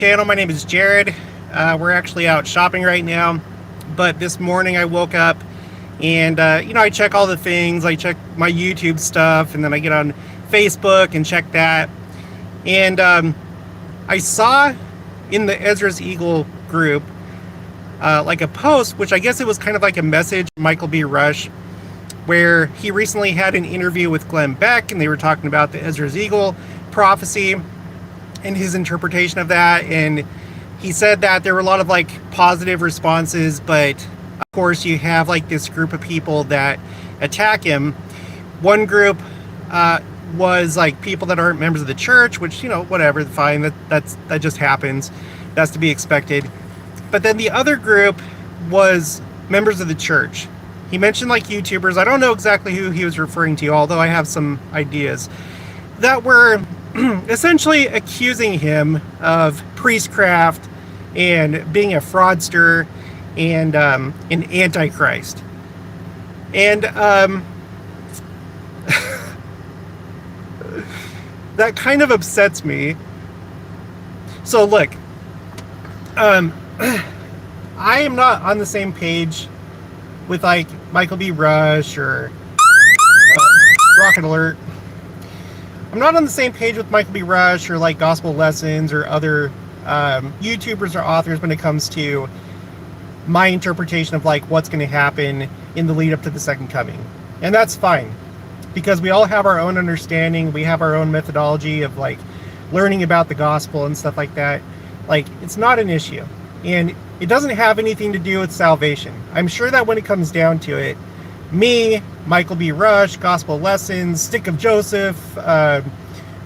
Channel. My name is Jared. We're actually out shopping right now, but this morning I woke up and I check all the things. I check my YouTube stuff, and then I get on Facebook and check that. And I saw in the Ezra's Eagle group like a post, which I guess it was kind of like a message from Michael B. Rush, where he recently had an interview with Glenn Beck, and they were talking about the Ezra's Eagle prophecy and his interpretation of that. And he said that there were a lot of like positive responses, but of course you have like this group of people that attack him. One group was like people that aren't members of the church, which, whatever, fine, that just happens, that's to be expected. But then the other group was members of the church. He mentioned like YouTubers. I don't know exactly who he was referring to, although I have some ideas, that were essentially accusing him of priestcraft and being a fraudster and an antichrist. And that kind of upsets me. So look, I am not on the same page with like Michael B. Rush or Rocket Alert. I'm not on the same page with Michael B. Rush or like Gospel Lessons or other YouTubers or authors when it comes to my interpretation of like what's going to happen in the lead up to the second coming. And that's fine, because we all have our own understanding. We have our own methodology of like learning about the gospel and stuff like that. Like, it's not an issue, and it doesn't have anything to do with salvation. I'm sure that when it comes down to it, me, Michael B. Rush, Gospel Lessons, Stick of Joseph,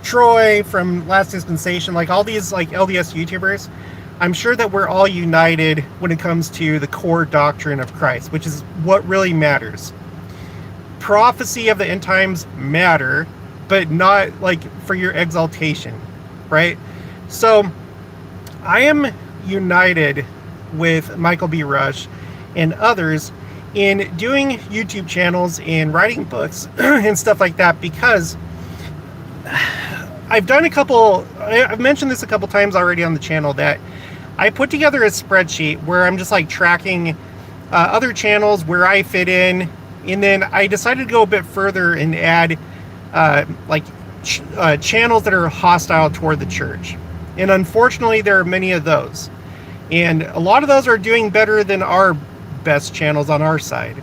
Troy from Last Dispensation, like all these like LDS YouTubers, I'm sure that we're all united when it comes to the core doctrine of Christ, which is what really matters. Prophecy of the end times matter, but not like for your exaltation, right? So I am united with Michael B. Rush and others in doing YouTube channels and writing books and stuff like that, because I've mentioned this a couple times already on the channel, that I put together a spreadsheet where I'm just like tracking other channels where I fit in, and then I decided to go a bit further and add channels that are hostile toward the church. And unfortunately, there are many of those. And a lot of those are doing better than our best channels on our side.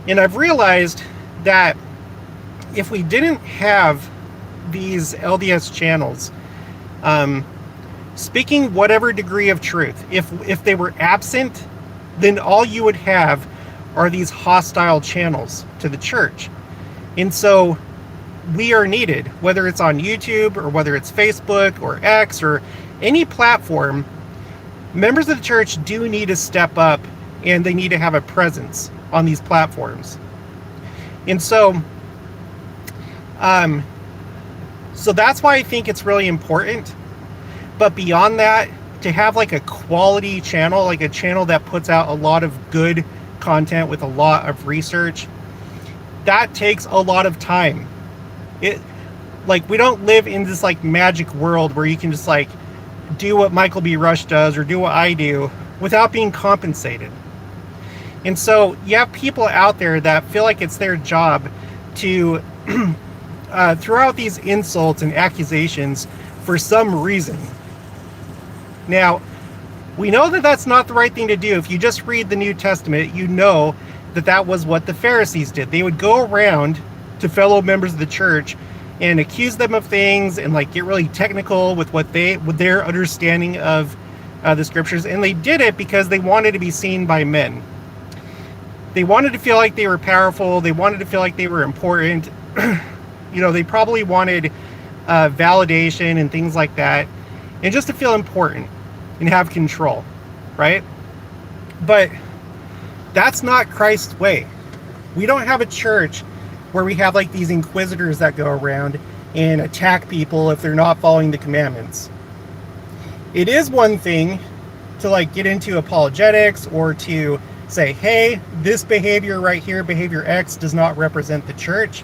And I've realized that if we didn't have these LDS channels speaking whatever degree of truth, if they were absent, then all you would have are these hostile channels to the church. And so we are needed, whether it's on YouTube or whether it's Facebook or X or any platform. Members of the church do need to step up, and they need to have a presence on these platforms. And so that's why I think it's really important. But beyond that, to have like a quality channel, like a channel that puts out a lot of good content with a lot of research, that takes a lot of time. We don't live in this like magic world where you can just like do what Michael B. Rush does or do what I do without being compensated. And so you have people out there that feel like it's their job to throw out these insults and accusations for some reason. Now, we know that that's not the right thing to do. If you just read the New Testament, you know that that was what the Pharisees did. They would go around to fellow members of the church and accuse them of things and like get really technical with their understanding of the scriptures. And they did it because they wanted to be seen by men. They wanted to feel like they were powerful. They wanted to feel like they were important. They probably wanted validation and things like that, and just to feel important and have control, right? But that's not Christ's way. We don't have a church where we have like these inquisitors that go around and attack people if they're not following the commandments. It is one thing to like get into apologetics or to say, hey, this behavior right here, behavior X, does not represent the church.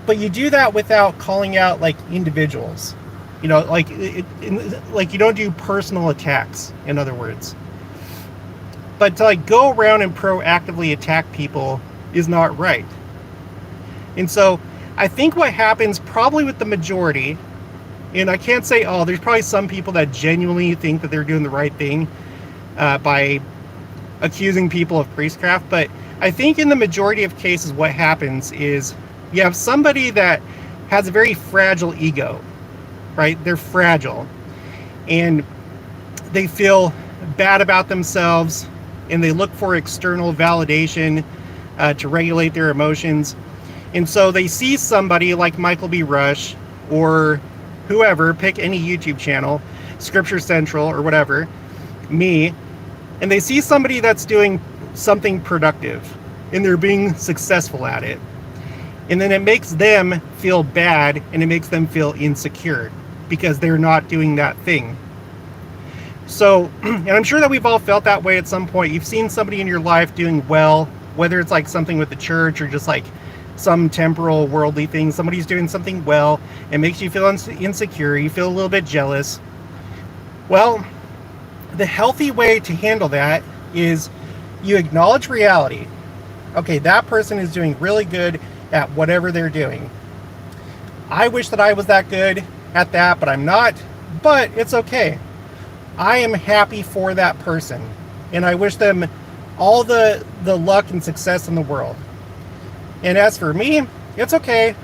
But you do that without calling out like individuals. Like you don't do personal attacks, in other words. But to like go around and proactively attack people is not right. And so I think what happens probably with the majority, and I can't say all, there's probably some people that genuinely think that they're doing the right thing by accusing people of priestcraft, but I think in the majority of cases what happens is you have somebody that has a very fragile ego, right? They're fragile and they feel bad about themselves and they look for external validation to regulate their emotions. And so they see somebody like Michael B. Rush or whoever, pick any YouTube channel, Scripture Central or whatever, me, and they see somebody that's doing something productive and they're being successful at it. And then it makes them feel bad and it makes them feel insecure because they're not doing that thing. So, and I'm sure that we've all felt that way at some point. You've seen somebody in your life doing well, whether it's like something with the church or just like some temporal worldly thing. Somebody's doing something well. It makes you feel insecure. You feel a little bit jealous. Well, the healthy way to handle that is you acknowledge reality. Okay, that person is doing really good at whatever they're doing. I wish that I was that good at that, but I'm not. But it's okay. I am happy for that person, and I wish them all the luck and success in the world. And as for me, it's okay.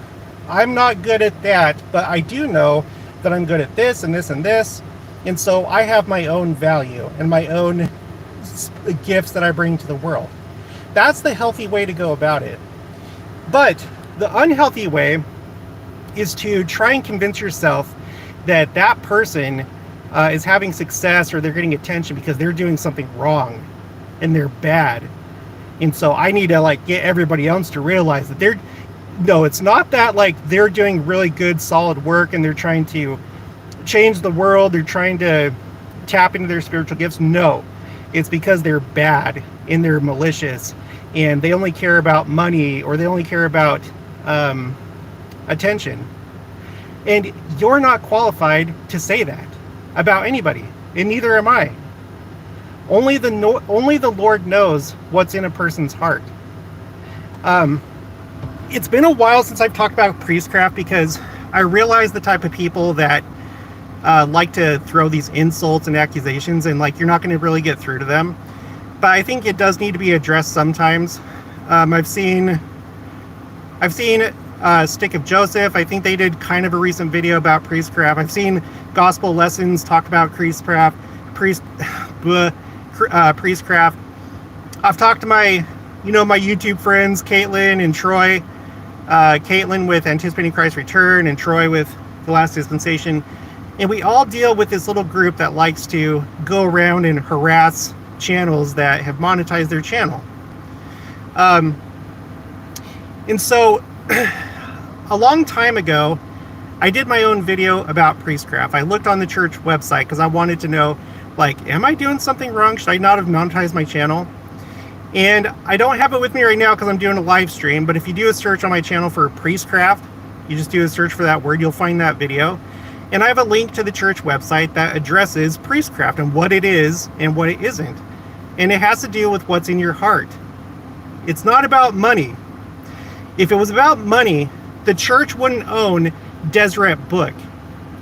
I'm not good at that, but I do know that I'm good at this and this and this, and so I have my own value and my own gifts that I bring to the world. That's the healthy way to go about it. But the unhealthy way is to try and convince yourself that that person is having success or they're getting attention because they're doing something wrong and they're bad. And so I need to like get everybody else to realize that no, it's not that like they're doing really good, solid work and they're trying to change the world. They're trying to tap into their spiritual gifts. No, it's because they're bad and they're malicious and they only care about money or they only care about attention. And you're not qualified to say that about anybody, and neither am I. Only the Lord knows what's in a person's heart. It's been a while since I've talked about priestcraft because I realize the type of people that like to throw these insults and accusations, and like you're not going to really get through to them. But I think it does need to be addressed sometimes. I've seen Stick of Joseph. I think they did kind of a recent video about priestcraft. I've seen Gospel Lessons talk about priestcraft. I've talked to my YouTube friends, Caitlin and Troy. Caitlin with Anticipating Christ's Return and Troy with The Last Dispensation. And we all deal with this little group that likes to go around and harass channels that have monetized their channel. And so a long time ago, I did my own video about priestcraft. I looked on the church website because I wanted to know, like, am I doing something wrong? Should I not have monetized my channel? And I don't have it with me right now because I'm doing a live stream, but if you do a search on my channel for priestcraft, you just do a search for that word, you'll find that video. And I have a link to the church website that addresses priestcraft and what it is and what it isn't. And it has to do with what's in your heart. It's not about money. If it was about money, the church wouldn't own Deseret Book,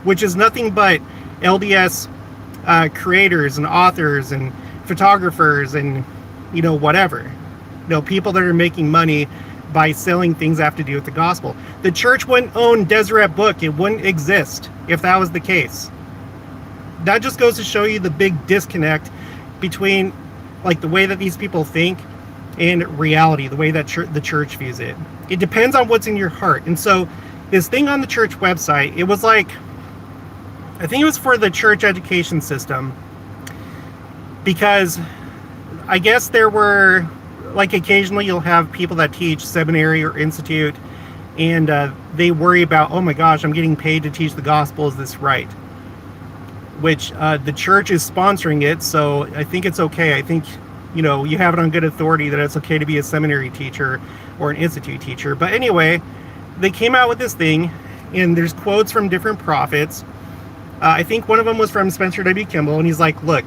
which is nothing but LDS creators and authors and photographers and whatever, people that are making money by selling things that have to do with the gospel. The church wouldn't own Deseret Book. It wouldn't exist if that was the case. That just goes to show you the big disconnect between like the way that these people think and reality, the way that the church views it. It depends on what's in your heart. And so this thing on the church website, it was like, I think it was for the church education system, because I guess there were, like, occasionally you'll have people that teach seminary or institute, and they worry about, oh my gosh, I'm getting paid to teach the gospel, is this right? Which the church is sponsoring it, so I think it's okay. I think, you have it on good authority that it's okay to be a seminary teacher or an institute teacher. But anyway, they came out with this thing, and there's quotes from different prophets, I think one of them was from Spencer W. Kimball, and he's like, look,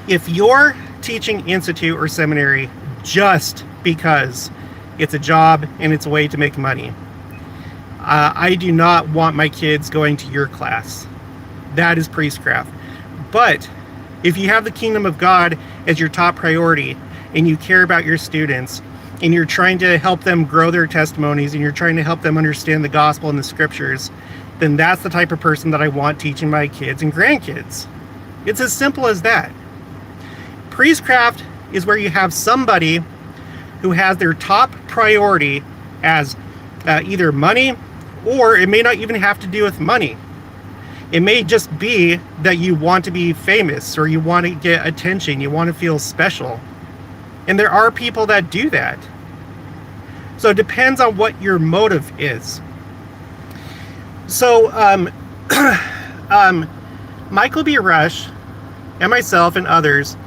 if you're teaching institute or seminary just because it's a job and it's a way to make money, I do not want my kids going to your class. That is priestcraft. But if you have the kingdom of God as your top priority, and you care about your students, and you're trying to help them grow their testimonies, and you're trying to help them understand the gospel and the scriptures, then that's the type of person that I want teaching my kids and grandkids. It's as simple as that. Priestcraft is where you have somebody who has their top priority as either money, or it may not even have to do with money. It may just be that you want to be famous, or you want to get attention, you want to feel special. And there are people that do that. So it depends on what your motive is. So Michael B. Rush and myself and others,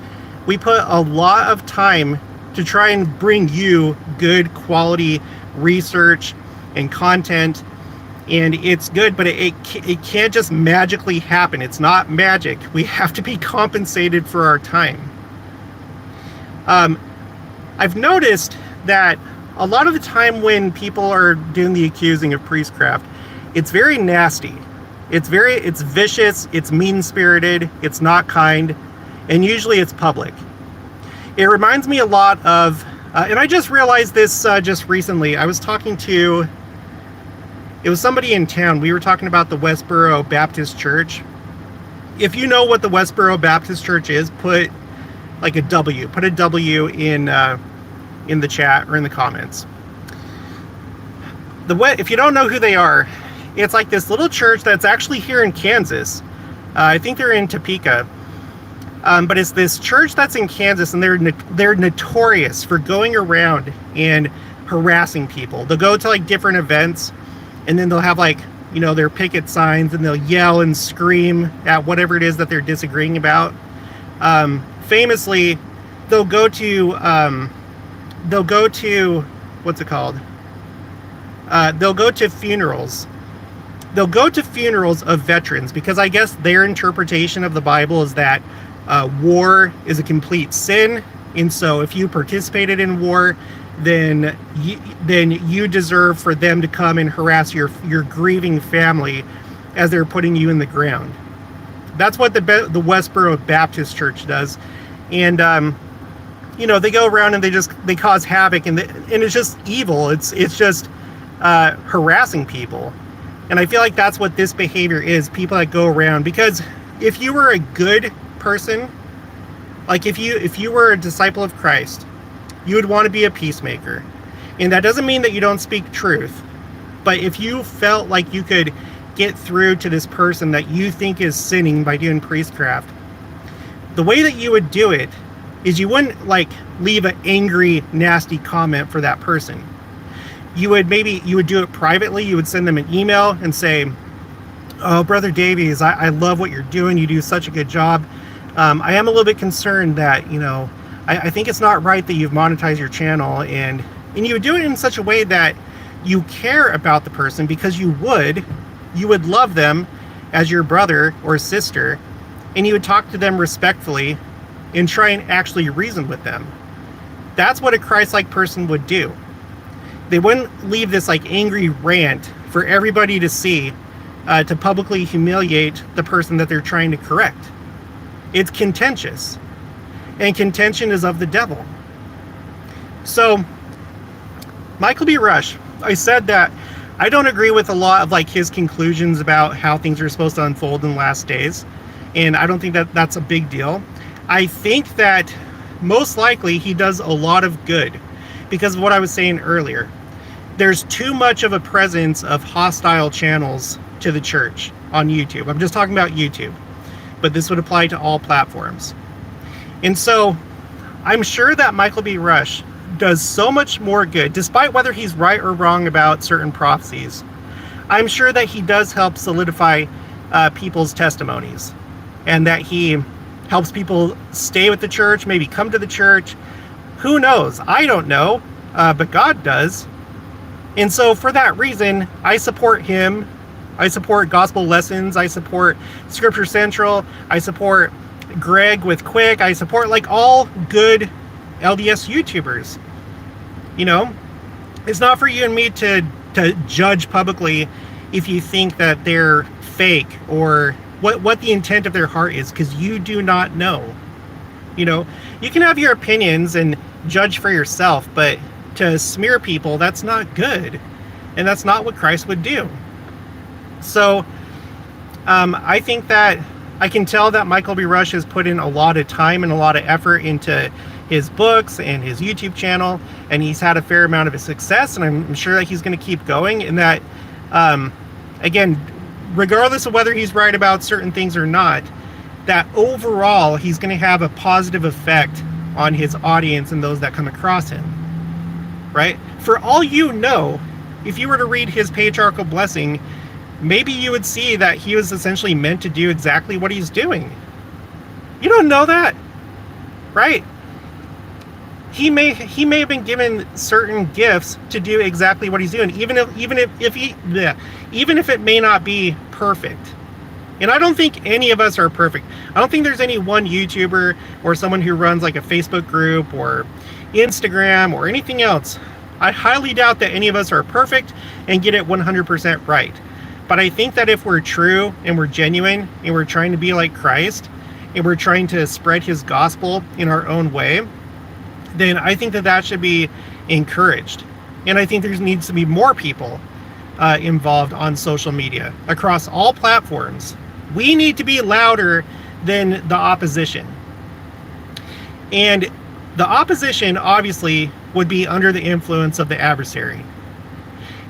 we put a lot of time to try and bring you good quality research and content. And it's good, but it can't just magically happen. It's not magic. We have to be compensated for our time. I've noticed that a lot of the time when people are doing the accusing of priestcraft, it's very nasty. It's vicious, it's mean-spirited, it's not kind, and usually it's public. It reminds me a lot of, and I just realized this just recently. I was talking to, it was somebody in town. We were talking about the Westboro Baptist Church. If you know what the Westboro Baptist Church is, put like a W. Put a W in the chat or in the comments. If you don't know who they are, it's like this little church that's actually here in Kansas. I think they're in Topeka. But it's this church that's in Kansas, and they're notorious for going around and harassing people. They'll go to like different events, and then they'll have like, you know, their picket signs, and they'll yell and scream at whatever it is that they're disagreeing about. Famously, they'll go to what's it called? They'll go to funerals. They'll go to funerals of veterans, because I guess their interpretation of the Bible is that war is a complete sin, and so if you participated in war, then you deserve for them to come and harass your grieving family as they're putting you in the ground. That's what the Westboro Baptist Church does, and you know, they go around and they cause havoc, and it's just evil. It's just harassing people, and I feel like that's what this behavior is. People that go around, because if you were a good person, like if you were a disciple of Christ, you would want to be a peacemaker, and that doesn't mean that you don't speak truth. But if you felt like you could get through to this person that you think is sinning by doing priestcraft, the way that you would do it is you wouldn't like leave an angry, nasty comment for that person. You would do it privately. You would send them an email and say, "Oh, Brother Davies, I love what you're doing. You do such a good job. I am a little bit concerned that, you know, I think it's not right that you've monetized your channel," and you would do it in such a way that you care about the person, because you would love them as your brother or sister, and you would talk to them respectfully and try and actually reason with them. That's what a Christ-like person would do. They wouldn't leave this like angry rant for everybody to see, to publicly humiliate the person that they're trying to correct. It's contentious, and contention is of the devil. So Michael B. Rush, I said that I don't agree with a lot of like his conclusions about how things are supposed to unfold in the last days, and I don't think that that's a big deal. I think that most likely he does a lot of good, because of what I was saying earlier. There's too much of a presence of hostile channels to the church on YouTube. I'm just talking about YouTube, but this would apply to all platforms. And so I'm sure that Michael B. Rush does so much more good, despite whether he's right or wrong about certain prophecies. I'm sure that he does help solidify people's testimonies, and that he helps people stay with the church, maybe come to the church. Who knows? I don't know, but God does. And so for that reason, I support him I support Gospel Lessons. I support Scripture Central. I support Greg with Quick. I support like all good LDS YouTubers. You know, it's not for you and me to judge publicly if you think that they're fake or what the intent of their heart is, because you do not know. You know, you can have your opinions and judge for yourself, but to smear people, that's not good. And that's not what Christ would do. So I think that I can tell that Michael B. Rush has put in a lot of time and a lot of effort into his books and his YouTube channel, and he's had a fair amount of success, and I'm sure that he's going to keep going, and that, again, regardless of whether he's right about certain things or not, that overall he's going to have a positive effect on his audience and those that come across him, right? For all you know, if you were to read his patriarchal blessing, maybe you would see that he was essentially meant to do exactly what he's doing. You don't know that, right? He may have been given certain gifts to do exactly what he's doing, even if it may not be perfect. And I don't think any of us are perfect. I don't think there's any one YouTuber or someone who runs like a Facebook group or Instagram or anything else. I highly doubt that any of us are perfect and get it 100% right. But I think that if we're true and we're genuine and we're trying to be like Christ and we're trying to spread his gospel in our own way, then I think that that should be encouraged. And I think there needs to be more people involved on social media across all platforms. We need to be louder than the opposition. And the opposition obviously would be under the influence of the adversary.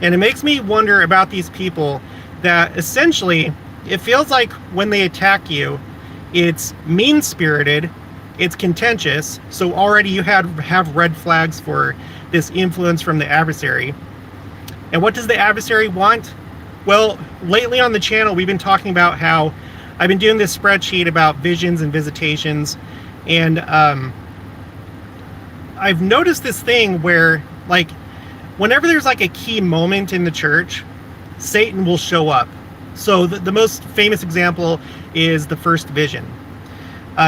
And it makes me wonder about these people that essentially, it feels like when they attack you, it's mean-spirited, it's contentious, so already you have red flags for this influence from the adversary. And what does the adversary want? Well, lately on the channel, we've been talking about how I've been doing this spreadsheet about visions and visitations, and I've noticed this thing where, like, whenever there's like a key moment in the church, Satan will show up. So the most famous example is the first vision.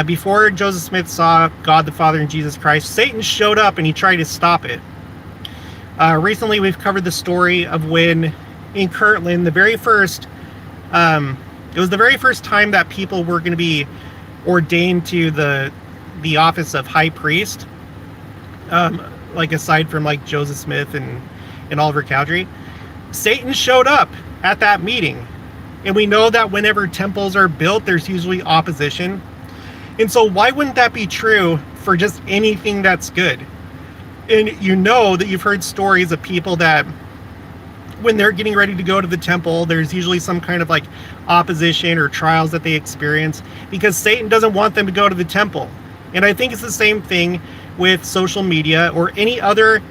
Before Joseph Smith saw God the Father and Jesus Christ, Satan showed up and he tried to stop it. Recently, we've covered the story of when in Kirtland, it was the very first time that people were going to be ordained to the office of high priest, like aside from like Joseph Smith and Oliver Cowdery. Satan showed up at that meeting. And we know that whenever temples are built, there's usually opposition. And so why wouldn't that be true for just anything that's good? And you know that you've heard stories of people that when they're getting ready to go to the temple, there's usually some kind of like opposition or trials that they experience because Satan doesn't want them to go to the temple. And I think it's the same thing with social media or any other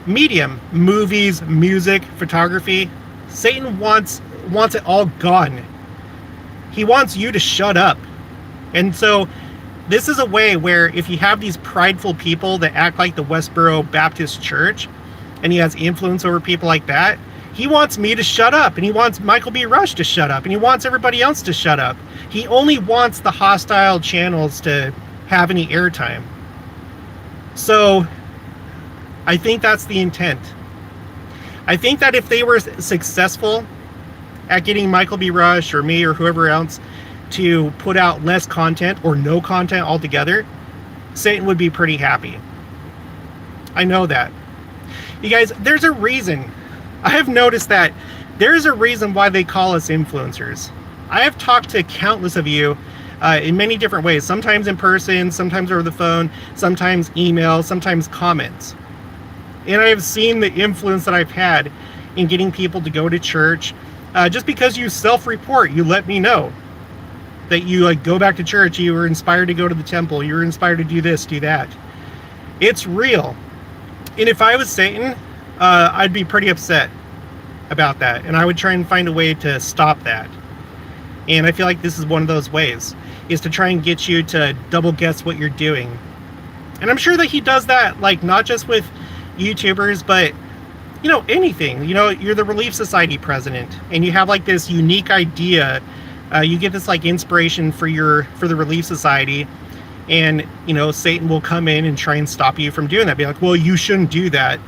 medium, movies, music, photography. Satan wants it all gone. He wants you to shut up. And so this is a way where if you have these prideful people that act like the Westboro Baptist Church, and he has influence over people like that, he wants me to shut up, and he wants Michael B. Rush to shut up, and he wants everybody else to shut up. He only wants the hostile channels to have any airtime. So I think that's the intent. I think that if they were successful at getting Michael B. Rush or me or whoever else to put out less content or no content altogether, Satan would be pretty happy. I know that. You guys, there's a reason. I have noticed that there's a reason why they call us influencers. I have talked to countless of you in many different ways, sometimes in person, sometimes over the phone, sometimes email, sometimes comments. And I have seen the influence that I've had in getting people to go to church. Just because you self-report, you let me know that you like go back to church, you were inspired to go to the temple, you were inspired to do this, do that. It's real. And if I was Satan, I'd be pretty upset about that. And I would try and find a way to stop that. And I feel like this is one of those ways, is to try and get you to double guess what you're doing. And I'm sure that he does that, like not just with YouTubers, but anything. You're the Relief Society president, and you have like this unique idea. You get this like inspiration for the Relief Society, and Satan will come in and try and stop you from doing that. Be like, well, you shouldn't do that.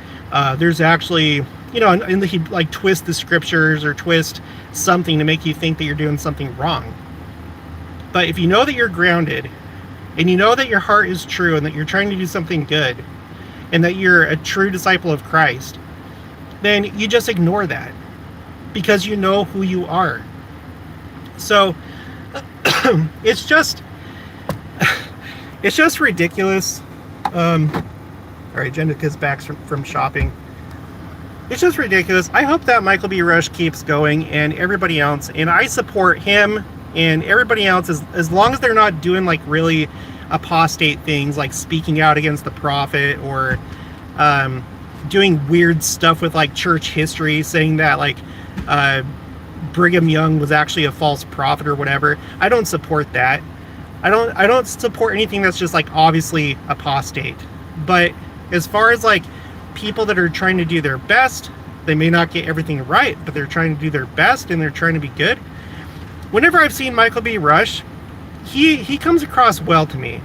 There's actually, and he like twist the scriptures or twist something to make you think that you're doing something wrong. But if you know that you're grounded, and you know that your heart is true, and that you're trying to do something good, and that you're a true disciple of Christ, then you just ignore that because you know who you are. So it's just ridiculous. All right, Jenica's back from shopping. It's just ridiculous. I hope that Michael B. Rush keeps going, and everybody else, and I support him and everybody else as long as they're not doing like really apostate things like speaking out against the prophet, or doing weird stuff with like church history, saying that like Brigham Young was actually a false prophet or whatever. I don't support that. I don't support anything that's just like obviously apostate. But as far as like people that are trying to do their best, they may not get everything right, but they're trying to do their best and they're trying to be good. Whenever I've seen Michael B. Rush, he comes across well to me.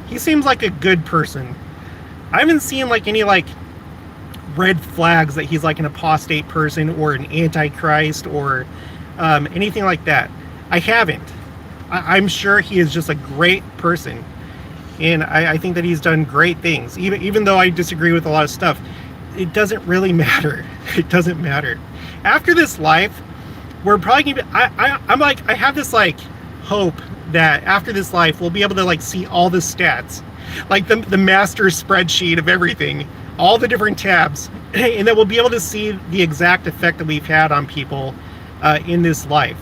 He seems like a good person. I haven't seen like any like red flags that he's like an apostate person or an antichrist or anything like that. I haven't. I'm sure he is just a great person, and I think that he's done great things. Even though I disagree with a lot of stuff, it doesn't really matter. It doesn't matter. After this life, we're probably gonna be, I have this like hope that after this life we'll be able to like see all the stats, like the master spreadsheet of everything, all the different tabs, and that we'll be able to see the exact effect that we've had on people in this life.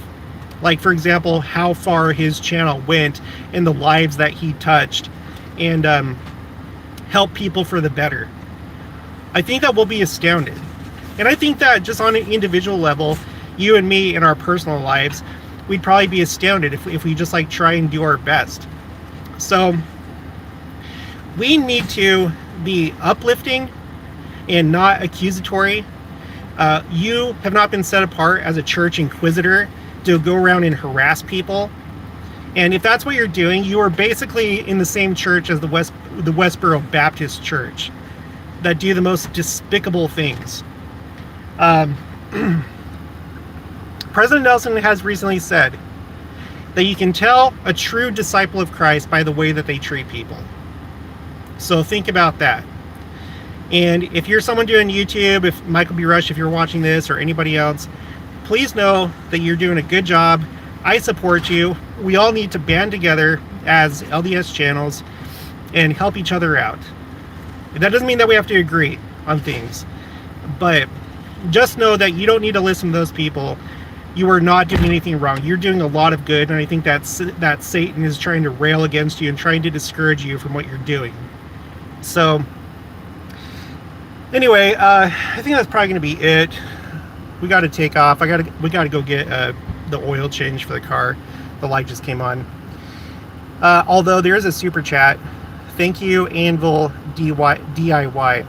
Like, for example, how far his channel went in the lives that he touched, and help people for the better. I think that we'll be astounded. And I think that just on an individual level, you and me in our personal lives, we'd probably be astounded if we just like try and do our best. So we need to be uplifting and not accusatory. You have not been set apart as a church inquisitor to go around and harass people. And if that's what you're doing, you are basically in the same church as the Westboro Baptist Church that do the most despicable things. President Nelson has recently said that you can tell a true disciple of Christ by the way that they treat people. So think about that. And if you're someone doing YouTube, if Michael B. Rush, if you're watching this, or anybody else, please know that you're doing a good job. I support you. We all need to band together as LDS channels and help each other out. That doesn't mean that we have to agree on things, but just know that you don't need to listen to those people. You are not doing anything wrong. You're doing a lot of good, and I think that Satan is trying to rail against you and trying to discourage you from what you're doing. So anyway, I think that's probably going to be it. We got to take off. We got to go get the oil change for the car. The light just came on. Although there is a super chat. Thank you, Anvil DIY.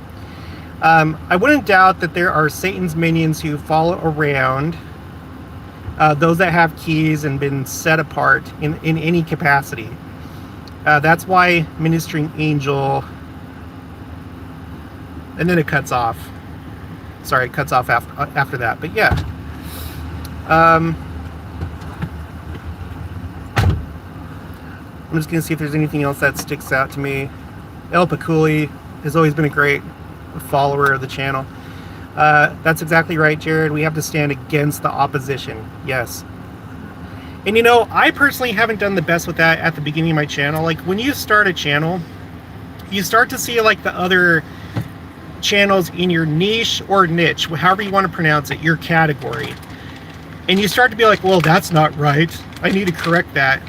I wouldn't doubt that there are Satan's minions who follow around those that have keys and been set apart in any capacity. That's why ministering angel, and then it cuts off. Sorry, it cuts off after that. But yeah. I'm just going to see if there's anything else that sticks out to me. El Paculi has always been a great follower of the channel. That's exactly right, Jared. We have to stand against the opposition. Yes. And I personally haven't done the best with that at the beginning of my channel. Like, when you start a channel, you start to see like the other channels in your niche or niche, however you want to pronounce it, your category. And you start to be like, well, that's not right. I need to correct that.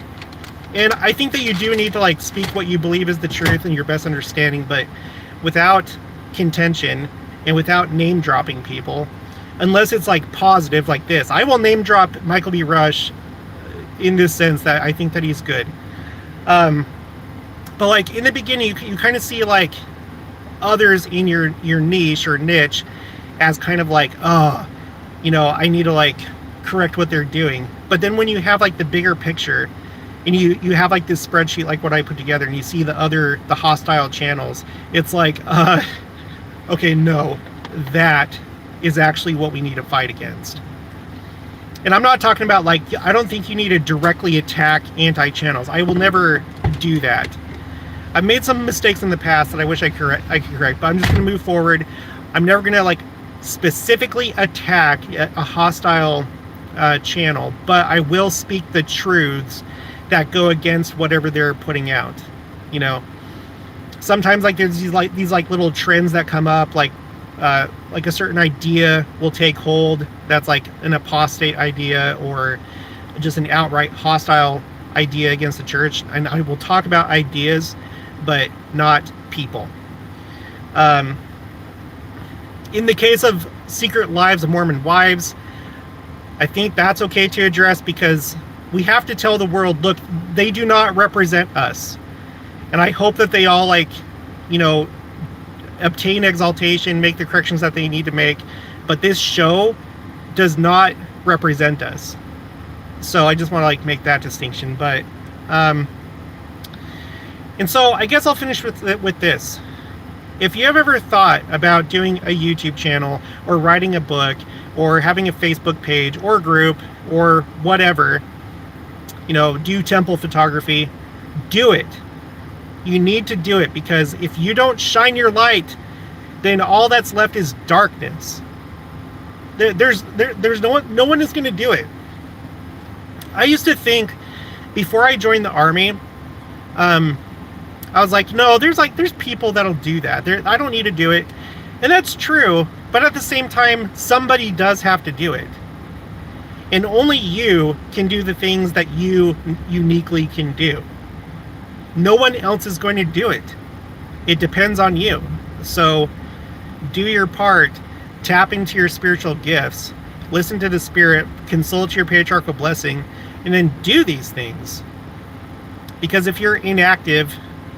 And I think that you do need to like speak what you believe is the truth and your best understanding, but without contention and without name dropping people, unless it's like positive like this. I will name drop Michael B. Rush in this sense that I think that he's good. But like in the beginning, you kind of see like others in your niche or niche, as kind of like, oh, you know, I need to like correct what they're doing. But then when you have like the bigger picture, and you have like this spreadsheet like what I put together, and you see the hostile channels, it's like, okay, no, that is actually what we need to fight against. And I'm not talking about like, I don't think you need to directly attack anti-channels. I will never do that. I've made some mistakes in the past that I wish I could correct, but I'm just going to move forward. I'm never going to like specifically attack a hostile channel, but I will speak the truths that go against whatever they're putting out. You know, sometimes like there's these little trends that come up, like a certain idea will take hold that's like an apostate idea or just an outright hostile idea against the church, and I will talk about ideas but not people. In the case of Secret Lives of Mormon Wives, I think that's okay to address, because we have to tell the world, look, they do not represent us. And I hope that they all, like, you know, obtain exaltation, make the corrections that they need to make. But this show does not represent us. So I just want to, like, make that distinction. But, and so I guess I'll finish with this. If you have ever thought about doing a YouTube channel or writing a book or having a Facebook page or group or whatever, you know, do temple photography, do it. You need to do it, because if you don't shine your light, then all that's left is darkness. There's no one is going to do it. I used to think before I joined the army, I was like, no, there's people that'll do that. I don't need to do it. And that's true, but at the same time, somebody does have to do it. And only you can do the things that you uniquely can do. No one else is going to do it. It depends on you. So do your part, tap into your spiritual gifts, listen to the Spirit, consult your patriarchal blessing, and then do these things. Because if you're inactive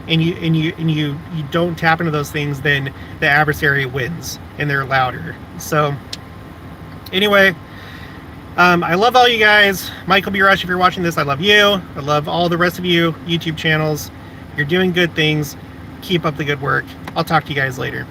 and you don't tap into those things, then the adversary wins and they're louder. So anyway, I love all you guys. Michael B. Rush, if you're watching this, I love you. I love all the rest of you YouTube channels. You're doing good things. Keep up the good work. I'll talk to you guys later.